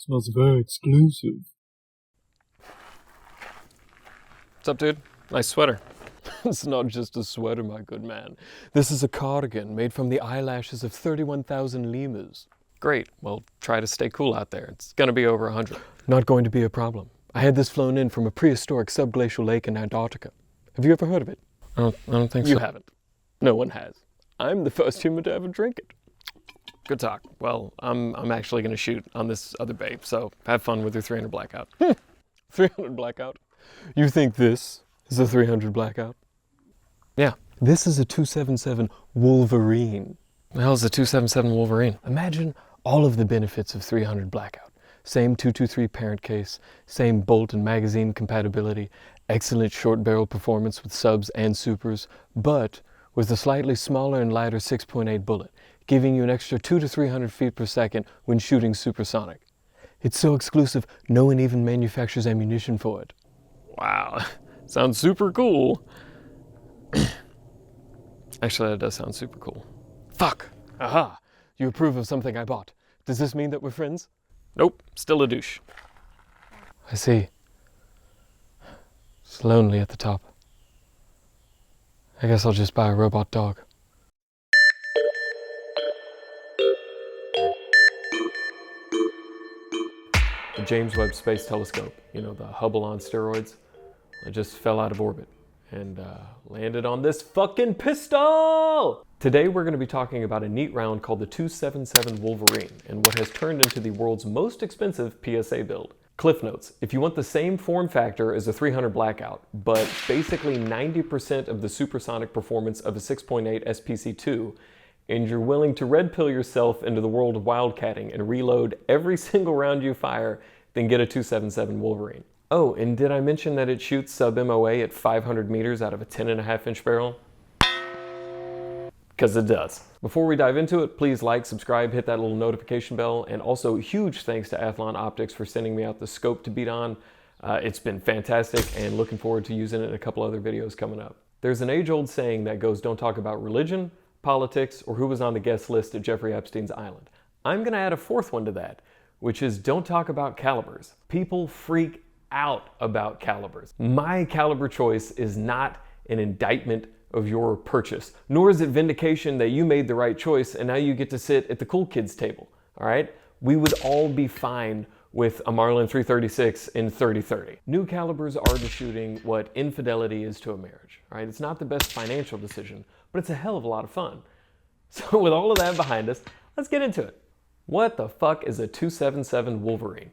Smells very exclusive. What's up, dude? Nice sweater. It's not just a sweater, my good man. This is a cardigan made from the eyelashes of 31,000 lemurs. Great. Well, try to stay cool out there. It's gonna be over 100. Not going to be a problem. I had this flown in from a prehistoric subglacial lake in Antarctica. Have you ever heard of it? I don't think so. You haven't. No one has. I'm the first human to ever drink it. Good talk. Well, I'm actually gonna shoot on this other babe, so have fun with your 300 Blackout. 300 Blackout? You think this is a 300 Blackout? Yeah. This is a 277 Wolverine. The hell is a 277 Wolverine? Imagine all of the benefits of 300 Blackout. Same 223 parent case, same bolt and magazine compatibility, excellent short barrel performance with subs and supers, but with a slightly smaller and lighter 6.8 bullet, giving you an extra 200 to 300 feet per second when shooting supersonic. It's so exclusive, no one even manufactures ammunition for it. Wow, sounds super cool. Actually, that does sound super cool. Fuck! Aha! You approve of something I bought. Does this mean that we're friends? Nope, still a douche. I see. It's lonely at the top. I guess I'll just buy a robot dog. The James Webb Space Telescope, you know, the Hubble on steroids, it just fell out of orbit and landed on this fucking pistol! Today we're going to be talking about a neat round called the 277 Wolverine and what has turned into the world's most expensive PSA build. Cliff notes, if you want the same form factor as a 300 Blackout, but basically 90% of the supersonic performance of a 6.8 SPC2, and you're willing to red pill yourself into the world of wildcatting and reload every single round you fire, then get a 277 Wolverine. Oh, and did I mention that it shoots sub-MOA at 500 meters out of a 10.5-inch barrel? Because it does. Before we dive into it, please like, subscribe, hit that little notification bell, and also huge thanks to Athlon Optics for sending me out the scope to beat on. It's been fantastic and looking forward to using it in a couple other videos coming up. There's an age-old saying that goes, don't talk about religion, politics, or who was on the guest list at Jeffrey Epstein's island. I'm gonna add a fourth one to that, which is don't talk about calibers. People freak out about calibers. My caliber choice is not an indictment of your purchase, nor is it vindication that you made the right choice and now you get to sit at the cool kids table, all right? We would all be fine with a Marlin 336 in 30-30. New calibers are to shooting what infidelity is to a marriage, all right? It's not the best financial decision, but it's a hell of a lot of fun. So with all of that behind us, let's get into it. What the fuck is a 277 Wolverine?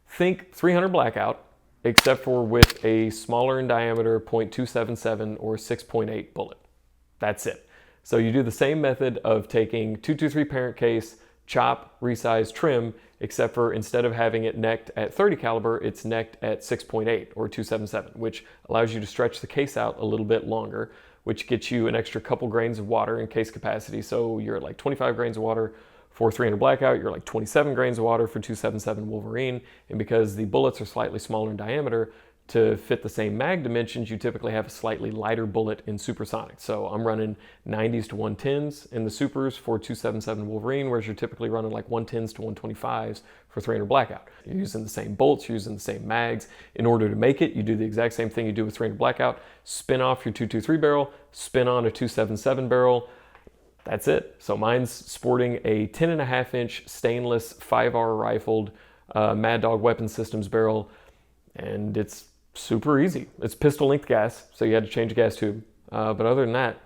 Think 300 Blackout, except for with a smaller in diameter .277 or 6.8 bullet. That's it. So you do the same method of taking 223 parent case, chop, resize, trim, except for instead of having it necked at 30 caliber, it's necked at 6.8 or 277, which allows you to stretch the case out a little bit longer, which gets you an extra couple grains of water in case capacity. So you're at like 25 grains of water for 300 Blackout, you're like 27 grains of water for 277 Wolverine. And because the bullets are slightly smaller in diameter, to fit the same mag dimensions, you typically have a slightly lighter bullet in supersonic. So I'm running 90s to 110s in the supers for 277 Wolverine, whereas you're typically running like 110s to 125s for 300 Blackout. You're using the same bolts, you're using the same mags. In order to make it, you do the exact same thing you do with 300 Blackout. Spin off your 223 barrel, spin on a 277 barrel. That's it. So mine's sporting a 10.5-inch stainless 5R rifled Mad Dog Weapon Systems barrel, and it's super easy. It's pistol length gas, so you had to change a gas tube. But other than that,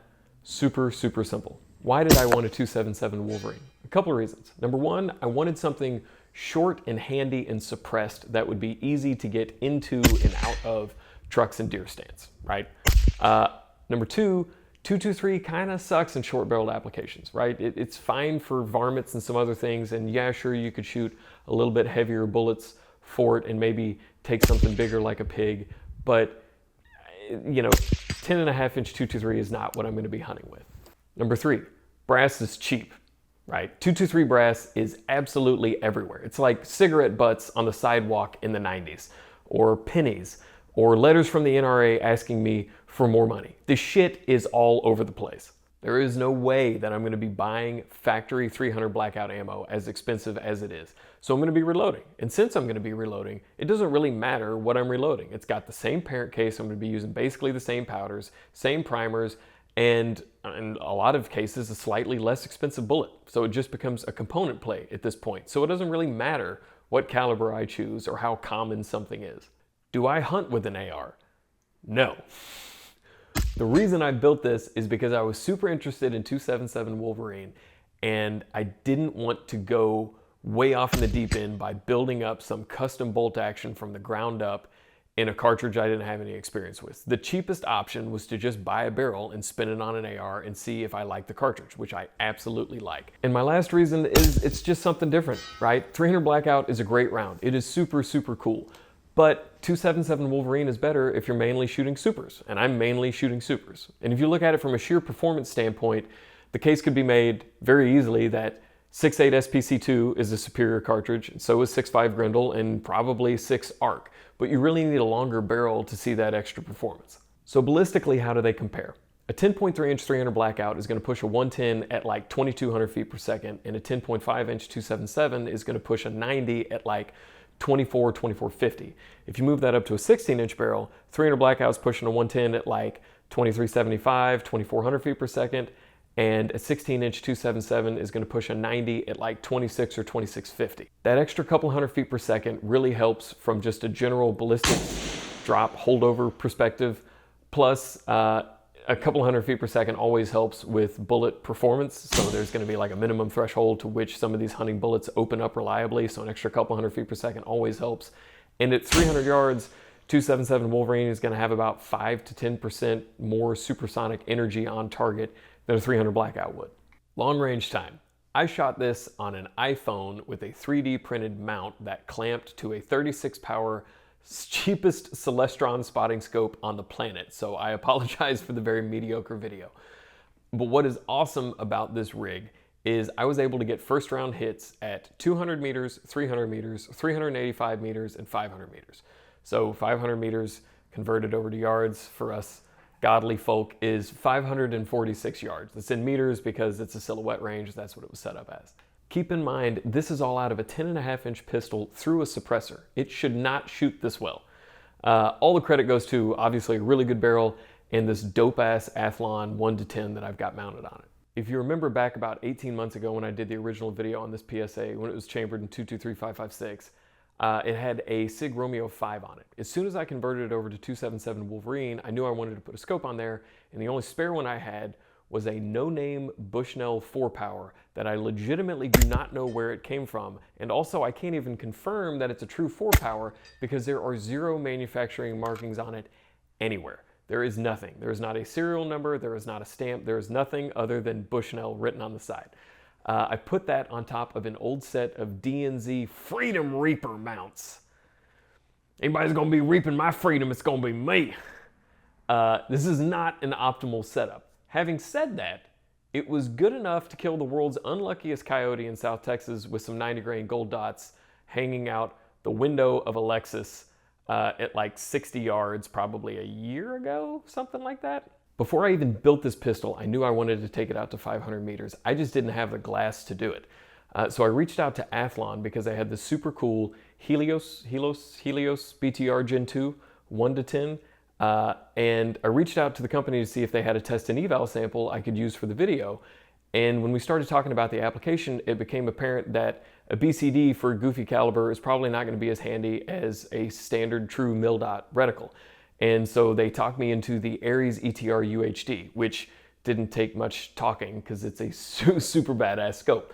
super simple. Why did I want a 277 Wolverine? A couple of reasons. Number one, I wanted something short and handy and suppressed that would be easy to get into and out of trucks and deer stands, right? Number two, 223 kind of sucks in short-barreled applications, right? It's fine for varmints and some other things, and yeah, sure, you could shoot a little bit heavier bullets for it and maybe take something bigger like a pig, but you know, 10.5-inch 223 is not what I'm going to be hunting with. Number three, brass is cheap, right? 223 brass is absolutely everywhere. It's like cigarette butts on the sidewalk in the 90s, or pennies, or letters from the NRA asking me for more money. This shit is all over the place. There is no way that I'm going to be buying factory 300 Blackout ammo, as expensive as it is. So I'm going to be reloading. And since I'm going to be reloading, it doesn't really matter what I'm reloading. It's got the same parent case. I'm going to be using basically the same powders, same primers, and in a lot of cases, a slightly less expensive bullet. So it just becomes a component play at this point. So it doesn't really matter what caliber I choose or how common something is. Do I hunt with an AR? No. The reason I built this is because I was super interested in 277 Wolverine, and I didn't want to go way off in the deep end by building up some custom bolt action from the ground up in a cartridge I didn't have any experience with. The cheapest option was to just buy a barrel and spin it on an AR and see if I like the cartridge, which I absolutely like. And my last reason is it's just something different, right? 300 Blackout is a great round. It is super, super cool. But 277 Wolverine is better if you're mainly shooting supers, and I'm mainly shooting supers. And if you look at it from a sheer performance standpoint, the case could be made very easily that 6.8 SPC2 is a superior cartridge, and so is 6.5 Grendel, and probably 6 ARC. But you really need a longer barrel to see that extra performance. So ballistically, how do they compare? A 10.3 inch 300 Blackout is going to push a 110 at like 2,200 feet per second, and a 10.5 inch 277 is going to push a 90 at like 2450. If you move that up to a 16 inch barrel, 300 Blackout's pushing a 110 at like 2375, 2400 feet per second, and a 16 inch 277 is going to push a 90 at like 26 or 2650. That extra couple hundred feet per second really helps from just a general ballistics drop holdover perspective, plus a couple hundred feet per second always helps with bullet performance. So there's going to be like a minimum threshold to which some of these hunting bullets open up reliably. So an extra couple hundred feet per second always helps. And at 300 yards, 277 Wolverine is going to have about 5 to 10% more supersonic energy on target than a 300 Blackout would. Long range time. I shot this on an iPhone with a 3D printed mount that clamped to a 36 power cheapest Celestron spotting scope on the planet, so I apologize for the very mediocre video. But what is awesome about this rig is I was able to get first round hits at 200 meters, 300 meters, 385 meters, and 500 meters. So 500 meters converted over to yards for us godly folk is 546 yards. That's in meters because it's a silhouette range. That's what it was set up as. Keep in mind, this is all out of a 10.5 inch pistol through a suppressor. It should not shoot this well. All the credit goes to obviously a really good barrel and this dope ass Athlon 1-10 that I've got mounted on it. If you remember back about 18 months ago when I did the original video on this PSA, when it was chambered in 223.556, it had a SIG Romeo 5 on it. As soon as I converted it over to 277 Wolverine, I knew I wanted to put a scope on there, and the only spare one I had was a no-name Bushnell 4-power that I legitimately do not know where it came from. And also I can't even confirm that it's a true 4-power because there are 0 manufacturing markings on it anywhere. There is nothing. There is not a serial number, there is not a stamp, there is nothing other than Bushnell written on the side. I put that on top of an old set of DNZ Freedom Reaper mounts. Anybody's gonna be reaping my freedom, it's gonna be me. This is not an optimal setup. Having said that, it was good enough to kill the world's unluckiest coyote in South Texas with some 90 grain gold dots hanging out the window of a Lexus at like 60 yards probably a year ago, something like that. Before I even built this pistol, I knew I wanted to take it out to 500 meters. I just didn't have the glass to do it. So I reached out to Athlon because I had this super cool Helos BTR Gen 2 1-10. And I reached out to the company to see if they had a test and eval sample I could use for the video. And when we started talking about the application, it became apparent that a BCD for a goofy caliber is probably not going to be as handy as a standard true mil-dot reticle. And so they talked me into the Ares ETR UHD, which didn't take much talking because it's a super badass scope.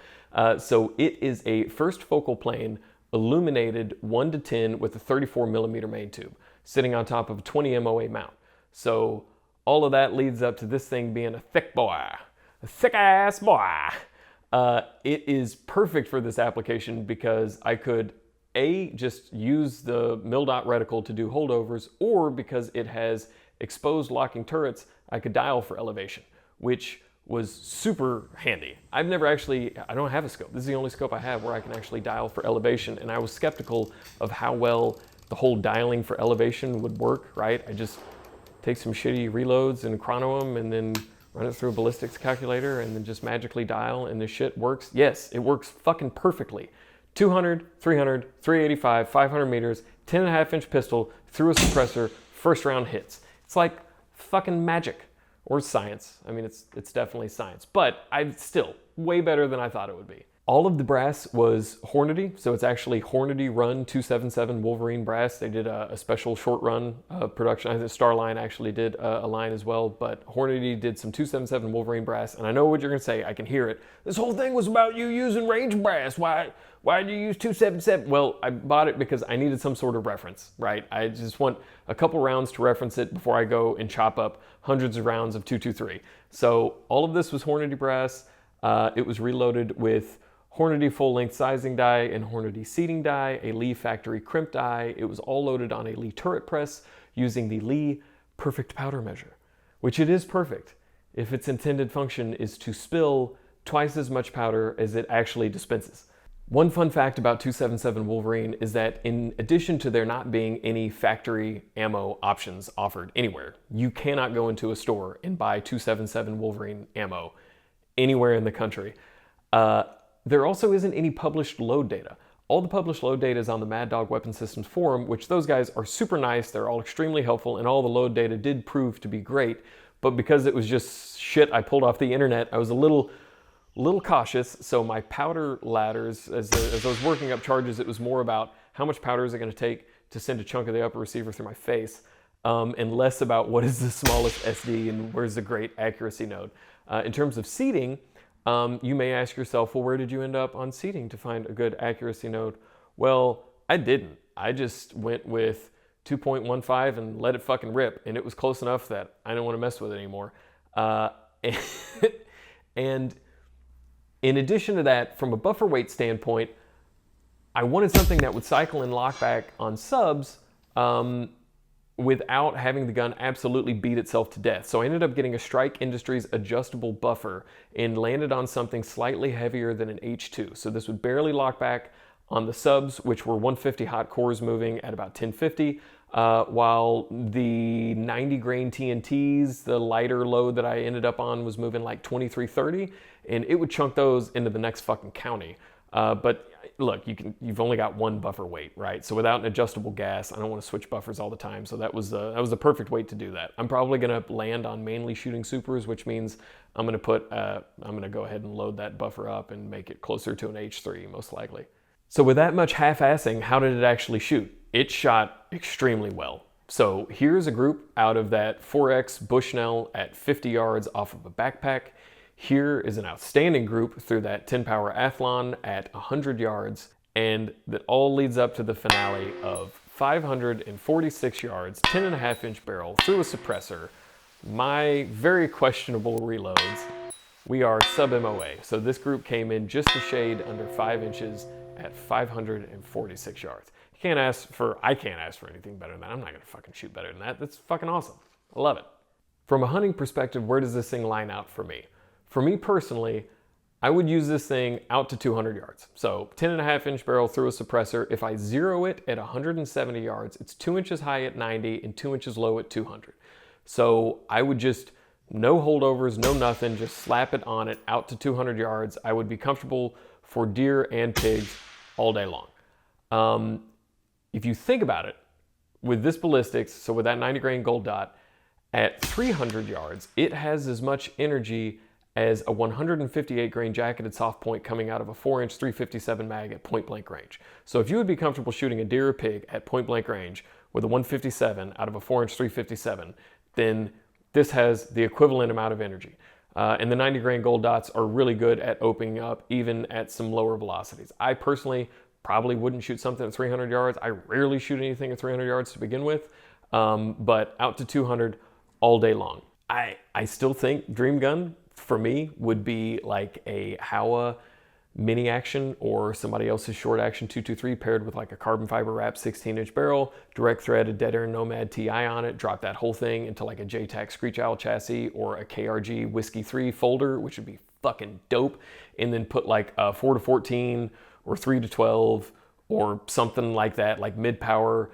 So it is a first focal plane illuminated 1-10 with a 34 millimeter main tube, sitting on top of a 20 MOA mount. So all of that leads up to this thing being a thick boy, a thick ass boy. It is perfect for this application because I could just use the mil-dot reticle to do holdovers, or because it has exposed locking turrets, I could dial for elevation, which was super handy. I don't have a scope. This is the only scope I have where I can actually dial for elevation, and I was skeptical of how well the whole dialing for elevation would work, right? I just take some shitty reloads and chrono them and then run it through a ballistics calculator, and then just magically dial, and this shit works. Yes, it works fucking perfectly. 200, 300, 385, 500 meters, 10.5-inch pistol through a suppressor, first round hits. It's like fucking magic, or science. I mean, it's definitely science, but I'm still way better than I thought it would be. All of the brass was Hornady, so it's actually Hornady run 277 Wolverine brass. They did a special short run production. I think Starline actually did a line as well, but Hornady did some 277 Wolverine brass, and I know what you're gonna say, I can hear it. This whole thing was about you using range brass. Why did you use 277? Well, I bought it because I needed some sort of reference, right? I just want a couple rounds to reference it before I go and chop up hundreds of rounds of 223. So all of this was Hornady brass. It was reloaded with Hornady full-length sizing die and Hornady seating die, a Lee factory crimp die. It was all loaded on a Lee turret press using the Lee perfect powder measure, which it is perfect if its intended function is to spill twice as much powder as it actually dispenses. One fun fact about 277 Wolverine is that in addition to there not being any factory ammo options offered anywhere, you cannot go into a store and buy 277 Wolverine ammo anywhere in the country. There also isn't any published load data. All the published load data is on the Mad Dog Weapon Systems forum, which those guys are super nice, they're all extremely helpful, and all the load data did prove to be great, but because it was just shit I pulled off the internet, I was a little cautious, so my powder ladders, as I was working up charges, it was more about how much powder is it going to take to send a chunk of the upper receiver through my face, and less about what is the smallest SD and where's the great accuracy node. In terms of seating, you may ask yourself, well, where did you end up on seating to find a good accuracy node? Well, I didn't. I just went with 2.15 and let it fucking rip, and it was close enough that I don't want to mess with it anymore. And in addition to that, from a buffer weight standpoint, I wanted something that would cycle and lock back on subs without having the gun absolutely beat itself to death. So I ended up getting a Jtac Industries adjustable buffer and landed on something slightly heavier than an H2. So this would barely lock back on the subs, which were 150 hot cores moving at about 1050, while the 90 grain TNTs, the lighter load that I ended up on, was moving like 2330, and it would chunk those into the next fucking county. But look, you've only got one buffer weight, right? So without an adjustable gas, I don't want to switch buffers all the time. So that was the perfect weight to do that. I'm probably going to land on mainly shooting supers, which means I'm going to go ahead and load that buffer up and make it closer to an H3 most likely. So with that much half-assing, how did it actually shoot? It shot extremely well. So here's a group out of that 4X Bushnell at 50 yards off of a backpack. Here is an outstanding group through that 10 power Athlon at 100 yards, and that all leads up to the finale of 546 yards, 10.5-inch barrel through a suppressor, my very questionable reloads. We are sub-MOA, so this group came in just a shade under 5 inches at 546 yards. I can't ask for anything better than that. I'm not gonna fucking shoot better than that. That's fucking awesome. I love it. From a hunting perspective, where does this thing line out for me? For me personally, I would use this thing out to 200 yards. So 10.5-inch barrel through a suppressor. If I zero it at 170 yards, it's 2 inches high at 90 and 2 inches low at 200. So I would just, no holdovers, no nothing, just slap it on it out to 200 yards. I would be comfortable for deer and pigs all day long. If you think about it, with this ballistics, so with that 90 grain gold dot, at 300 yards, it has as much energy as a 158 grain jacketed soft point coming out of a 4-inch 357 mag at point blank range. So if you would be comfortable shooting a deer or pig at point blank range with a 157 out of a 4-inch 357, then this has the equivalent amount of energy. And the 90 grain gold dots are really good at opening up even at some lower velocities. I personally probably wouldn't shoot something at 300 yards. I rarely shoot anything at 300 yards to begin with, but out to 200 all day long. I still think Dream Gun for me would be like a Howa mini action or somebody else's short action 223 paired with like a carbon fiber wrap 16-inch barrel, direct threaded Dead Air Nomad TI on it, drop that whole thing into like a Jtac Screech Owl Chassis or a KRG Whiskey 3 folder, which would be fucking dope, and then put like a 4-14 or 3-12 or something like that, like mid-power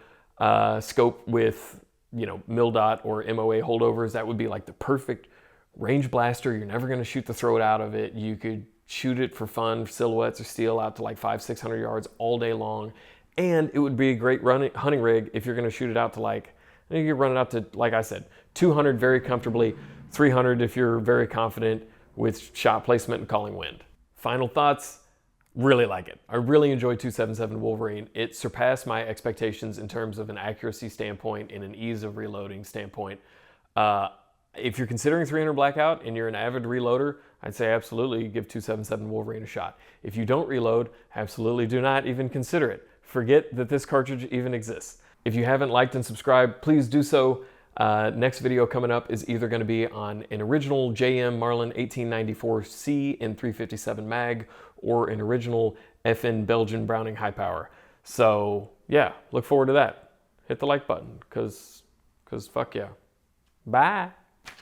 scope with, you know, mil dot or MOA holdovers. That would be like the perfect range blaster, you're never gonna shoot the throat out of it. You could shoot it for fun, silhouettes or steel out to like 500-600 yards all day long. And it would be a great hunting rig if you're gonna shoot it out to like, you can run it out to, like I said, 200 very comfortably, 300 if you're very confident with shot placement and calling wind. Final thoughts, really like it. I really enjoyed 277 Wolverine. It surpassed my expectations in terms of an accuracy standpoint and an ease of reloading standpoint. If you're considering 300 Blackout and you're an avid reloader, I'd say absolutely give 277 Wolverine a shot. If you don't reload, absolutely do not even consider it. Forget that this cartridge even exists. If you haven't liked and subscribed, please do so. Next video coming up is either going to be on an original JM Marlin 1894C in 357 mag or an original FN Belgian Browning high power. So yeah, look forward to that. Hit the like button, cause fuck yeah. Bye.